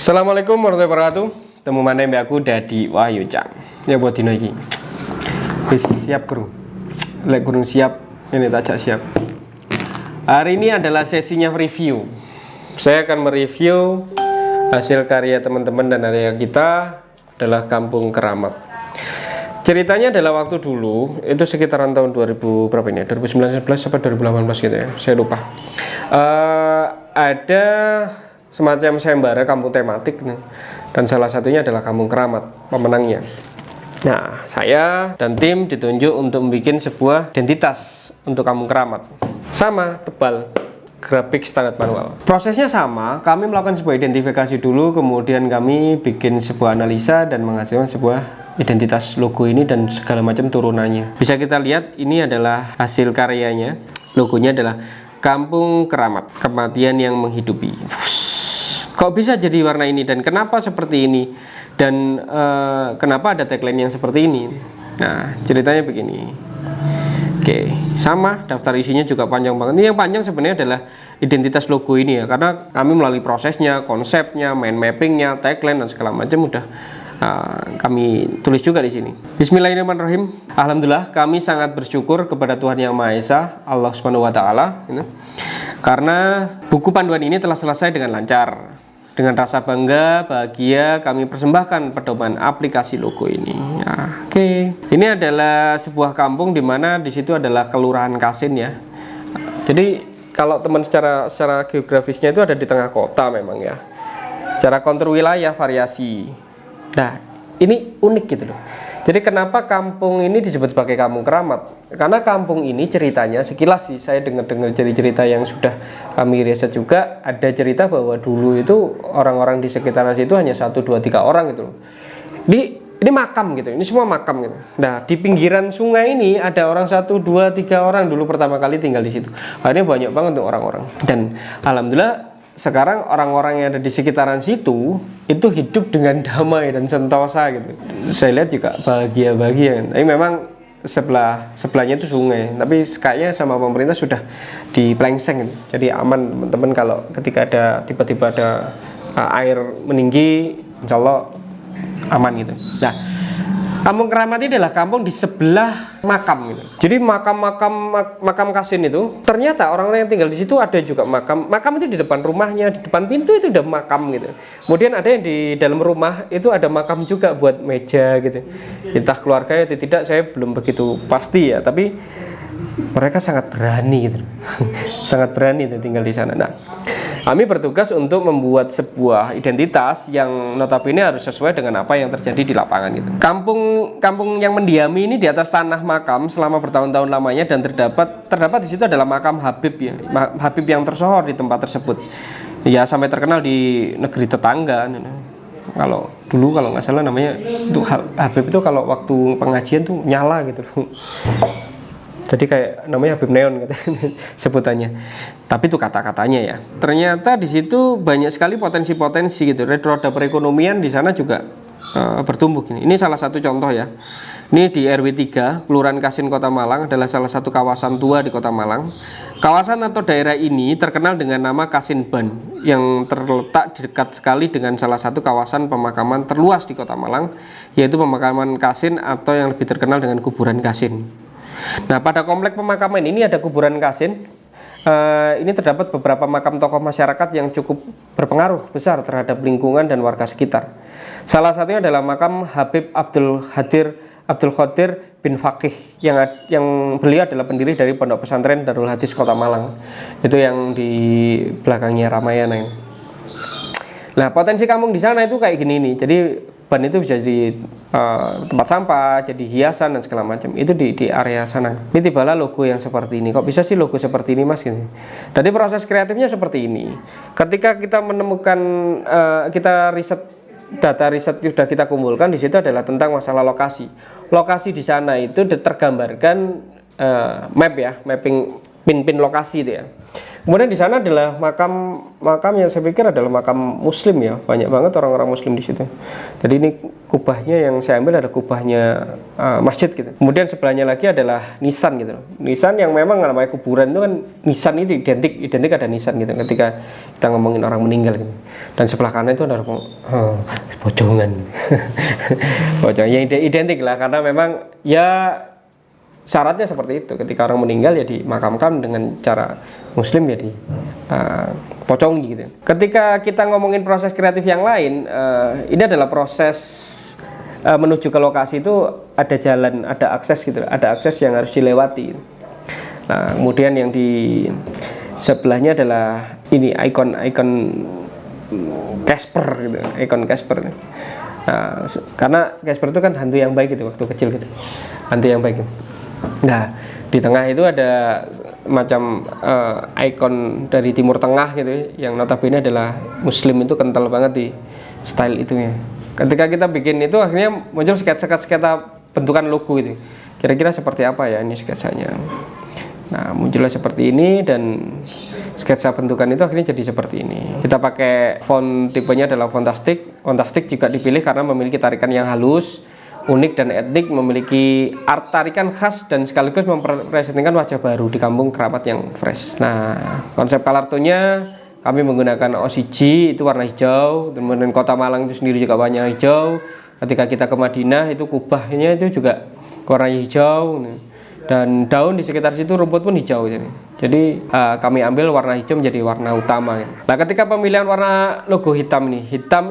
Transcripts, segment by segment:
Assalamualaikum warahmatullahi wabarakatuh. Temu mana mbak aku Dadi Wahyu Cang. Ya buat dino iki. Wis siap kru. Lek kurang siap, ini tak siap. Hari ini adalah sesinya review. Saya akan mereview hasil karya teman-teman dan area kita adalah Kampung Keramat. Ceritanya adalah waktu dulu itu sekitaran tahun 2000 berapa ini? 2019 sampai 2018 gitu ya. Saya lupa. Ada semacam sayembara kampung tematik nih. Dan salah satunya adalah Kampung Keramat pemenangnya. Nah, saya dan tim ditunjuk untuk membuat sebuah identitas untuk Kampung Keramat. Sama, tebal, grafik standar manual. Prosesnya sama, kami melakukan sebuah identifikasi dulu, kemudian kami bikin sebuah analisa dan menghasilkan sebuah identitas logo ini dan segala macam turunannya. Bisa kita lihat ini adalah hasil karyanya. Logonya adalah Kampung Keramat, kematian yang menghidupi. Kok bisa jadi warna ini dan kenapa seperti ini dan kenapa ada tagline yang seperti ini? Nah, ceritanya begini. Oke, sama daftar isinya juga panjang banget. Ini yang panjang sebenarnya adalah identitas logo ini ya, karena kami melalui prosesnya, konsepnya, mind mappingnya, tagline dan segala macam udah kami tulis juga di sini. Bismillahirrahmanirrahim. Alhamdulillah kami sangat bersyukur kepada Tuhan Yang Maha Esa, Allah Subhanahu Wa Taala, karena buku panduan ini telah selesai dengan lancar. Dengan rasa bangga, bahagia, kami persembahkan pedoman aplikasi logo ini. Ya, oke. Ini adalah sebuah kampung di mana di situ adalah Kelurahan Kasin ya. Jadi kalau teman secara geografisnya itu ada di tengah kota memang ya. Secara kontur wilayah variasi. Nah, ini unik gitu loh. Jadi kenapa kampung ini disebut sebagai Kampung Keramat? Karena kampung ini ceritanya sekilas sih saya dengar cerita yang sudah kami riset juga, ada cerita bahwa dulu itu orang-orang di sekitaran situ hanya 1, 2, 3 orang gitu loh. Ini makam gitu, ini semua makam gitu. Nah, di pinggiran sungai ini ada orang 1, 2, 3 orang dulu pertama kali tinggal di situ. Akhirnya banyak banget tuh orang-orang. Dan alhamdulillah sekarang orang-orang yang ada di sekitaran situ itu hidup dengan damai dan sentosa gitu. Saya lihat juga bahagia. Tapi memang sebelahnya itu sungai. Tapi kayaknya sama pemerintah sudah diplengseng gitu. Jadi aman teman-teman kalau ketika ada tiba-tiba ada air meninggi, insya Allah aman gitu. Nah, Kampung Keramat ini adalah kampung di sebelah makam gitu. Jadi makam Kasin itu ternyata orang-orang yang tinggal di situ ada juga makam itu di depan rumahnya, di depan pintu itu udah makam gitu. Kemudian ada yang di dalam rumah itu ada makam juga buat meja gitu. Entah keluarganya atau tidak saya belum begitu pasti ya, tapi mereka sangat berani gitu. Sangat berani tuh tinggal di sana. Nah, kami bertugas untuk membuat sebuah identitas yang notabene harus sesuai dengan apa yang terjadi di lapangan gitu. Kampung yang mendiami ini di atas tanah makam selama bertahun-tahun lamanya dan terdapat di situ adalah makam Habib ya. Habib yang tersohor di tempat tersebut. Ya sampai terkenal di negeri tetangga. Kalau nggak salah namanya itu Habib itu kalau waktu pengajian tuh nyala gitu. Jadi kayak namanya Habib Neon gitu sebutannya. Tapi itu kata-katanya ya. Ternyata di situ banyak sekali potensi-potensi gitu. Roda perekonomian di sana juga bertumbuh gini. Ini salah satu contoh ya. Ini di RW 3, Kelurahan Kasin Kota Malang adalah salah satu kawasan tua di Kota Malang. Kawasan atau daerah ini terkenal dengan nama Kasin Ban yang terletak dekat sekali dengan salah satu kawasan pemakaman terluas di Kota Malang, yaitu pemakaman Kasin atau yang lebih terkenal dengan kuburan Kasin. Nah, pada komplek pemakaman ini ada kuburan Kasin. Ini terdapat beberapa makam tokoh masyarakat yang cukup berpengaruh besar terhadap lingkungan dan warga sekitar. Salah satunya adalah makam Habib Abdul Qadir bin Faqih yang beliau adalah pendiri dari Pondok Pesantren Darul Hadis Kota Malang. Itu yang di belakangnya Ramayana ini. Nah, potensi kampung di sana itu kayak gini nih. Jadi ban itu bisa jadi tempat sampah, jadi hiasan dan segala macam. Itu di area sana. Ini tibalah logo yang seperti ini. Kok bisa sih logo seperti ini, Mas? Gitu. Jadi proses kreatifnya seperti ini. Ketika kita menemukan kita data riset sudah kita kumpulkan di situ adalah tentang masalah lokasi. Lokasi di sana itu tergambarkan map ya, mapping pin-pin lokasi itu ya. Kemudian di sana adalah makam yang saya pikir adalah makam Muslim ya, banyak banget orang-orang Muslim di situ. Jadi ini kubahnya yang saya ambil ada kubahnya masjid gitu. Kemudian sebelahnya lagi adalah nisan gitu. Nisan yang memang namanya kuburan itu kan nisan itu identik ada nisan gitu. Ketika kita ngomongin orang meninggal gitu. Dan sebelah kanan itu ada pojongan. Pojongan yang identik lah karena memang ya syaratnya seperti itu. Ketika orang meninggal ya dimakamkan dengan cara Muslim jadi pocongi gitu. Ketika kita ngomongin proses kreatif yang lain, ini adalah proses menuju ke lokasi itu ada jalan, ada akses gitu, ada akses yang harus dilewati. Nah, kemudian yang di sebelahnya adalah ini ikon Casper gitu, ikon Casper. Nah, karena Casper itu kan hantu yang baik gitu waktu kecil gitu, hantu yang baik gitu. Nah, di tengah itu ada macam ikon dari Timur Tengah gitu yang notabene adalah Muslim itu kental banget di style itunya. Ketika kita bikin itu akhirnya muncul sketsa bentukan logo itu. Kira-kira seperti apa ya ini sketsanya. Nah, muncullah seperti ini dan sketsa bentukan itu akhirnya jadi seperti ini. Kita pakai font tipenya adalah Fontastic. Fontastic juga dipilih karena memiliki tarikan yang halus, unik dan etnik, memiliki art tarikan khas dan sekaligus mempresentasikan wajah baru di kampung keramat yang fresh. Nah, konsep color tone-nya kami menggunakan OCG itu warna hijau, kemudian Kota Malang itu sendiri juga warna hijau. Ketika kita ke Madinah itu kubahnya itu juga warna hijau dan daun di sekitar situ rumput pun hijau jadi kami ambil warna hijau menjadi warna utama gitu. Nah, ketika pemilihan warna logo hitam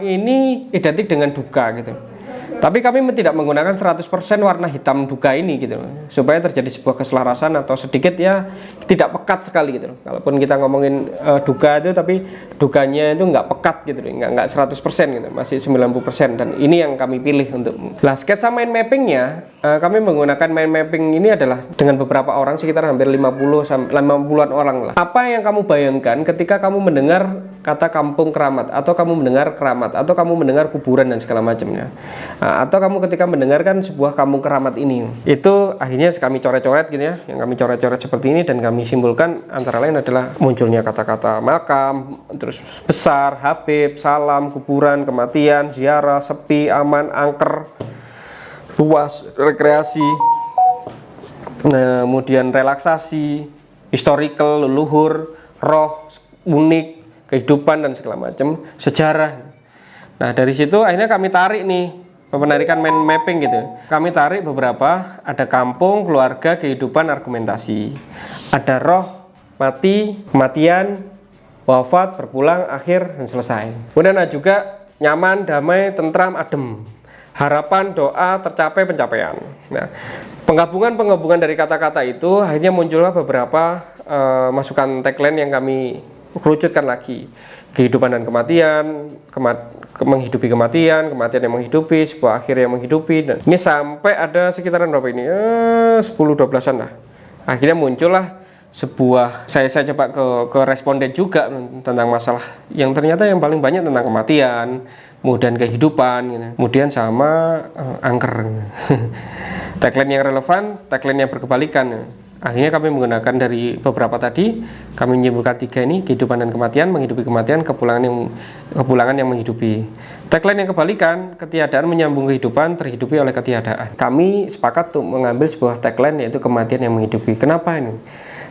ini identik dengan duka gitu. Tapi kami tidak menggunakan 100% warna hitam duka ini gitu supaya terjadi sebuah keselarasan atau sedikit ya tidak pekat sekali gitu. Kalaupun kita ngomongin duka itu tapi dukanya itu nggak pekat gitu, nggak 100% gitu, masih 90% dan ini yang kami pilih untuk. Nah, sketsa mind mappingnya kami menggunakan mind mapping ini adalah dengan beberapa orang sekitar hampir 50-an orang lah. Apa yang kamu bayangkan ketika kamu mendengar kata kampung keramat atau kamu mendengar keramat atau kamu mendengar kuburan dan segala macamnya. Atau kamu ketika mendengarkan sebuah kampung keramat ini, itu akhirnya kami coret-coret gitu ya, yang kami coret-coret seperti ini dan kami simpulkan antara lain adalah munculnya kata-kata makam, terus besar, habib, salam, kuburan, kematian, ziarah, sepi, aman, angker, luas, rekreasi, kemudian relaksasi, historical, leluhur, roh, unik, kehidupan dan segala macam, sejarah. Nah, dari situ akhirnya kami tarik nih penarikan mind mapping gitu. Kami tarik beberapa, ada kampung, keluarga, kehidupan, argumentasi. Ada roh, mati, kematian, wafat, berpulang, akhir, dan selesai. Kemudian ada juga nyaman, damai, tentram, adem. Harapan, doa, tercapai, pencapaian. Nah, penggabungan dari kata-kata itu akhirnya muncullah beberapa masukan tagline yang kami kerucutkan lagi. Kehidupan dan kematian, menghidupi kematian yang menghidupi, sebuah akhir yang menghidupi, dan ini sampai ada sekitaran berapa ini? 10-12an lah. Akhirnya muncullah sebuah, saya coba ke responden juga tentang masalah yang ternyata yang paling banyak tentang kematian, kemudian kehidupan gitu. Kemudian sama angker. Tagline yang relevan, tagline yang berkebalikan. Akhirnya kami menggunakan dari beberapa tadi, kami menyimpulkan 3 ini, kehidupan dan kematian, menghidupi kematian, kepulangan yang menghidupi. Tagline yang kebalikan, ketiadaan menyambung kehidupan, terhidupi oleh ketiadaan. Kami sepakat untuk mengambil sebuah tagline yaitu kematian yang menghidupi. Kenapa ini?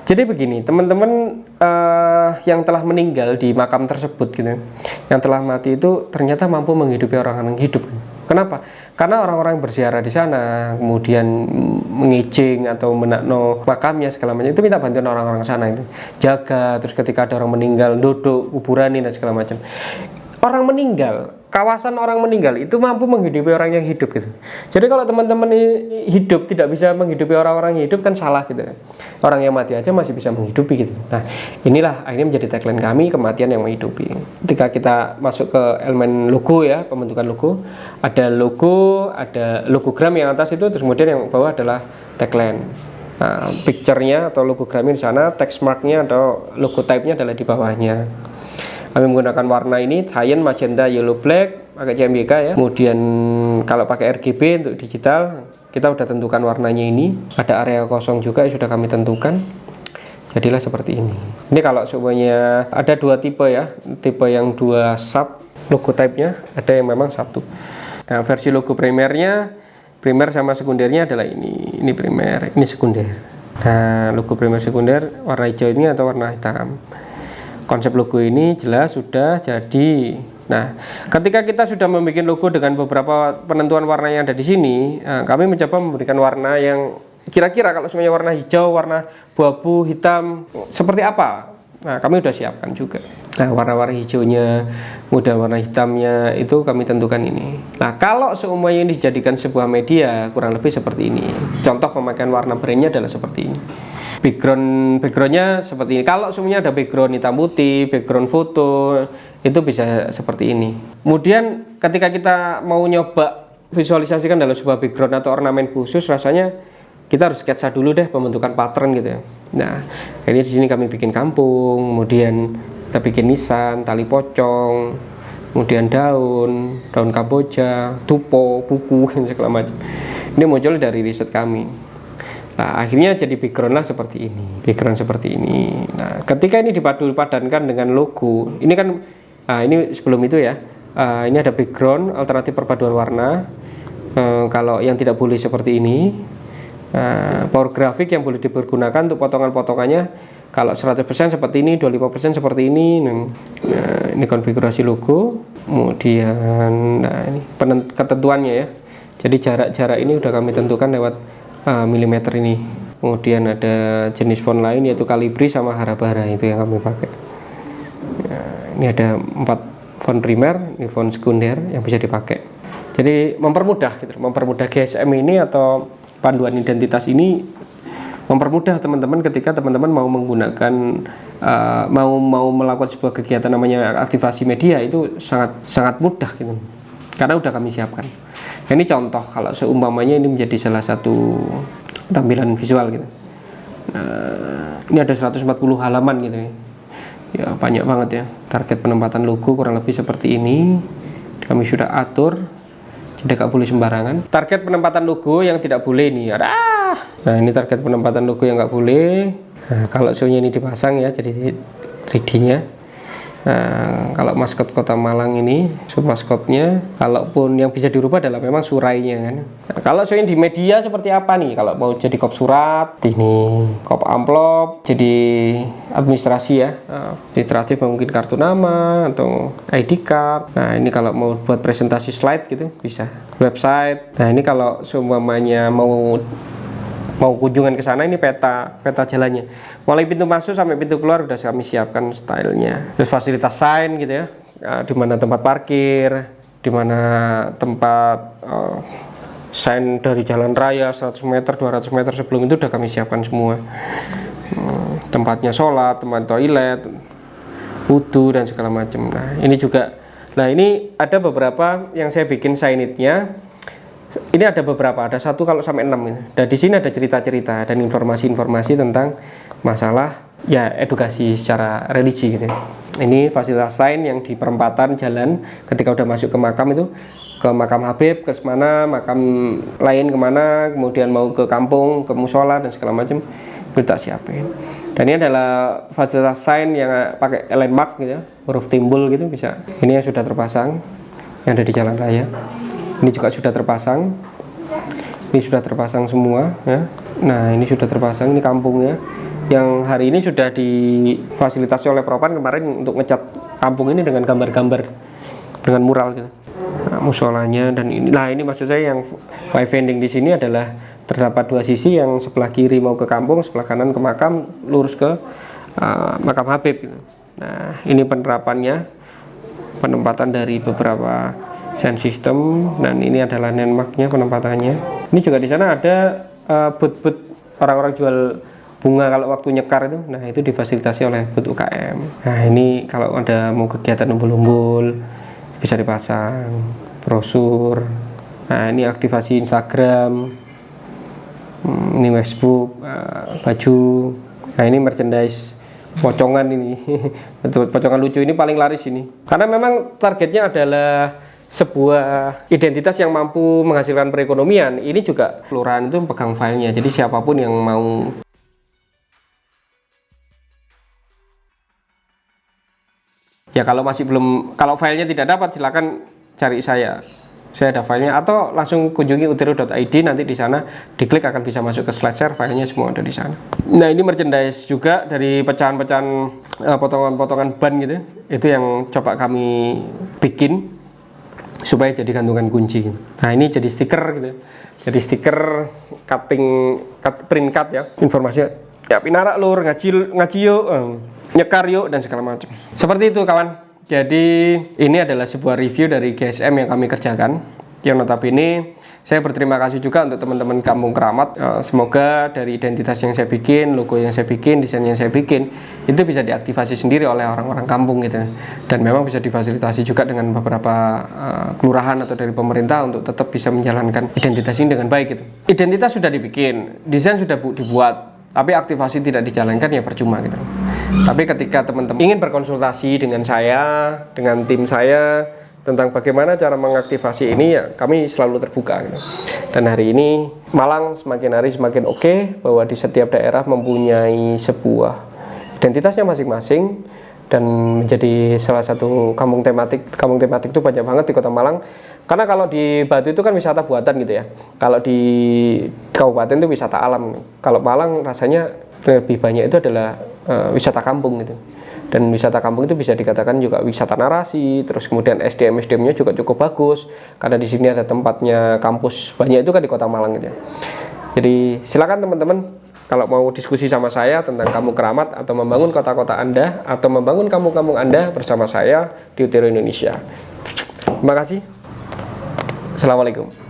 Jadi begini, teman-teman yang telah meninggal di makam tersebut gitu, yang telah mati itu ternyata mampu menghidupi orang yang hidup. Kenapa? Karena orang-orang berziarah di sana, kemudian mengijing atau menakno makamnya segala macam itu minta bantuan orang-orang sana itu. Jaga, terus ketika ada orang meninggal, duduk, kuburan dan segala macam. Orang meninggal, kawasan orang meninggal itu mampu menghidupi orang yang hidup gitu. Jadi kalau teman-teman hidup tidak bisa menghidupi orang-orang yang hidup kan salah gitu. Orang yang mati aja masih bisa menghidupi gitu. Nah, inilah akhirnya menjadi tagline kami, kematian yang menghidupi. Ketika kita masuk ke elemen logo ya, pembentukan logo, ada logogram yang atas itu, terus kemudian yang bawah adalah tagline. Nah, picture-nya atau logogramnya di sana, text mark-nya atau logo type-nya adalah di bawahnya. Kami menggunakan warna ini, cyan, magenta, yellow, black, pakai CMYK ya. Kemudian kalau pakai RGB untuk digital, kita sudah tentukan warnanya ini. Ada area kosong juga yang sudah kami tentukan. jadilah seperti ini. Ini kalau semuanya ada dua tipe ya, tipe yang dua sub logo type-nya, ada yang memang satu. Nah, versi logo primernya, primer sama sekundernya adalah ini primer, ini sekunder. Nah, logo primer sekunder warna hijau ini atau warna hitam. Konsep logo ini jelas sudah jadi. Nah, ketika kita sudah membuat logo dengan beberapa penentuan warna yang ada di sini, kami mencoba memberikan warna yang kira-kira kalau semuanya warna hijau, warna abu-abu, hitam, seperti apa? Nah, kami sudah siapkan juga. Nah, warna-warna hijaunya, kemudian warna hitamnya itu kami tentukan ini. Nah, kalau semuanya ini dijadikan sebuah media, kurang lebih seperti ini. Contoh pemakaian warna brandnya adalah seperti ini. Backgroundnya seperti ini. Kalau semuanya ada background hitam putih, background foto, itu bisa seperti ini. Kemudian ketika kita mau nyoba visualisasikan dalam sebuah background atau ornamen khusus, rasanya kita harus sketsa dulu deh pembentukan pattern gitu ya. Nah, ini di sini kami bikin kampung, kemudian kita bikin nisan, tali pocong, kemudian daun kamboja, tupo, buku, segala macam. Ini muncul dari riset kami. Nah, akhirnya jadi background lah seperti ini, background seperti ini. Nah, ketika ini dipadu padankan dengan logo, ini kan, ini sebelum itu ya, ini ada background alternatif perpaduan warna. Kalau yang tidak boleh seperti ini. Power grafik yang boleh dipergunakan untuk potongan-potongannya kalau 100% seperti ini, 25% seperti ini. Nah, ini konfigurasi logo. Kemudian ini ketentuannya ya. Jadi jarak-jarak ini udah kami tentukan lewat milimeter ini. Kemudian ada jenis font lain yaitu Calibri sama Harabara, itu yang kami pakai. Ini ada 4 font primer, ini font sekunder yang bisa dipakai. Jadi mempermudah gitu, mempermudah GSM ini atau panduan identitas ini mempermudah teman-teman ketika teman-teman mau menggunakan mau melakukan sebuah kegiatan namanya aktivasi media, itu sangat mudah gitu karena udah kami siapkan. Nah, ini contoh kalau seumpamanya ini menjadi salah satu tampilan visual gitu. Ini ada 140 halaman gitu ya, banyak banget ya. Target penempatan logo kurang lebih seperti ini, kami sudah atur. Tidak boleh sembarangan. Target penempatan logo yang tidak boleh ini ada. Nah, ini target penempatan logo yang nggak boleh. Nah, kalau show-nya ini dipasang ya, jadi 3D-nya. Nah, kalau maskot Kota Malang ini, sub maskotnya, kalaupun yang bisa dirubah adalah memang surainya kan. Nah, kalau show-nya di media seperti apa nih? Kalau mau jadi kop surat, ini kop amplop, jadi administrasi ya, administratif mungkin kartu nama atau ID card. Nah, ini kalau mau buat presentasi slide gitu bisa. Website. Nah, ini kalau seumpamanya mau kunjungan ke sana, ini peta jalannya. Mulai pintu masuk sampai pintu keluar udah kami siapkan stylenya. Terus fasilitas sign gitu ya. Di mana tempat parkir, di mana tempat sign dari jalan raya 100 meter, 200 meter sebelum itu udah kami siapkan semua. Tempatnya sholat, tempat toilet, wudu dan segala macam. Nah, ini juga. Nah, ini ada beberapa yang saya bikin signage-nya. Ini ada beberapa, ada 1 kalau sampai 6 ini. Dan di sini ada cerita-cerita dan informasi-informasi tentang masalah ya edukasi secara religi gitu. Ini fasilitas lain yang di perempatan jalan ketika udah masuk ke makam itu, ke makam Habib, ke mana, makam lain kemana, kemudian mau ke kampung, ke musola dan segala macam, kita siapin. Dan ini adalah fasilitas sign yang pakai landmark gitu ya, huruf timbul gitu bisa. Ini yang sudah terpasang, yang ada di jalan raya. Ini juga sudah terpasang. Ini sudah terpasang semua ya. Nah, ini sudah terpasang, ini kampungnya. Yang hari ini sudah difasilitasi oleh Propan kemarin untuk ngecat kampung ini dengan gambar-gambar, dengan mural gitu. Nah, musolanya dan ini. Nah, ini maksud saya yang wayfinding di sini adalah terdapat 2 sisi, yang sebelah kiri mau ke kampung, sebelah kanan ke makam, lurus ke makam Habib gitu. Nah, ini penerapannya, penempatan dari beberapa sound system, dan ini adalah landmarknya penempatannya. Ini juga di sana ada booth-booth orang-orang jual bunga kalau waktu nyekar itu. Nah, itu difasilitasi oleh booth UKM. Nah, ini kalau ada mau kegiatan umbul-umbul bisa dipasang brosur. Nah, ini aktivasi Instagram, ini Facebook, baju. Nah, ini merchandise pocongan ini. Pocongan lucu ini paling laris ini, karena memang targetnya adalah sebuah identitas yang mampu menghasilkan perekonomian. Ini juga kelurahan itu pegang filenya, jadi siapapun yang mau Ya kalau masih belum, kalau filenya tidak dapat silakan cari saya ada filenya, atau langsung kunjungi utero.id, nanti di sana diklik akan bisa masuk ke SlideShare, filenya semua ada di sana. Nah ini merchandise juga dari pecahan-pecahan potongan-potongan ban gitu, itu yang coba kami bikin supaya jadi gantungan kunci. Nah ini jadi stiker gitu, jadi stiker print cut ya, informasinya ya pinarak lur, ngaji yuk, nyekar yuk, dan segala macam. Seperti itu kawan. Jadi ini adalah sebuah review dari GSM yang kami kerjakan, yang notabene saya berterima kasih juga untuk teman-teman Kampung Keramat. Semoga dari identitas yang saya bikin, logo yang saya bikin, desain yang saya bikin, itu bisa diaktifasi sendiri oleh orang-orang kampung gitu. Dan memang bisa difasilitasi juga dengan beberapa kelurahan atau dari pemerintah untuk tetap bisa menjalankan identitas ini dengan baik gitu. Identitas sudah dibikin, desain sudah dibuat, tapi aktivasi tidak dijalankan ya percuma gitu. Tapi ketika teman-teman ingin berkonsultasi dengan saya, dengan tim saya tentang bagaimana cara mengaktifasi ini, ya kami selalu terbuka gitu. Dan hari ini Malang semakin hari semakin oke, bahwa di setiap daerah mempunyai sebuah identitasnya masing-masing dan menjadi salah satu kampung tematik. Kampung tematik itu banyak banget di Kota Malang. Karena kalau di Batu itu kan wisata buatan gitu ya. Kalau di kabupaten itu wisata alam. Kalau Malang rasanya lebih banyak itu adalah wisata kampung gitu. Dan wisata kampung itu bisa dikatakan juga wisata narasi. Terus kemudian SDM-nya juga cukup bagus, karena di sini ada tempatnya kampus banyak itu kan di Kota Malang gitu ya. Jadi silakan teman-teman, kalau mau diskusi sama saya tentang Kampung Keramat, atau membangun kota-kota Anda, atau membangun kampung-kampung Anda bersama saya di Utero Indonesia. Terima kasih. Assalamualaikum.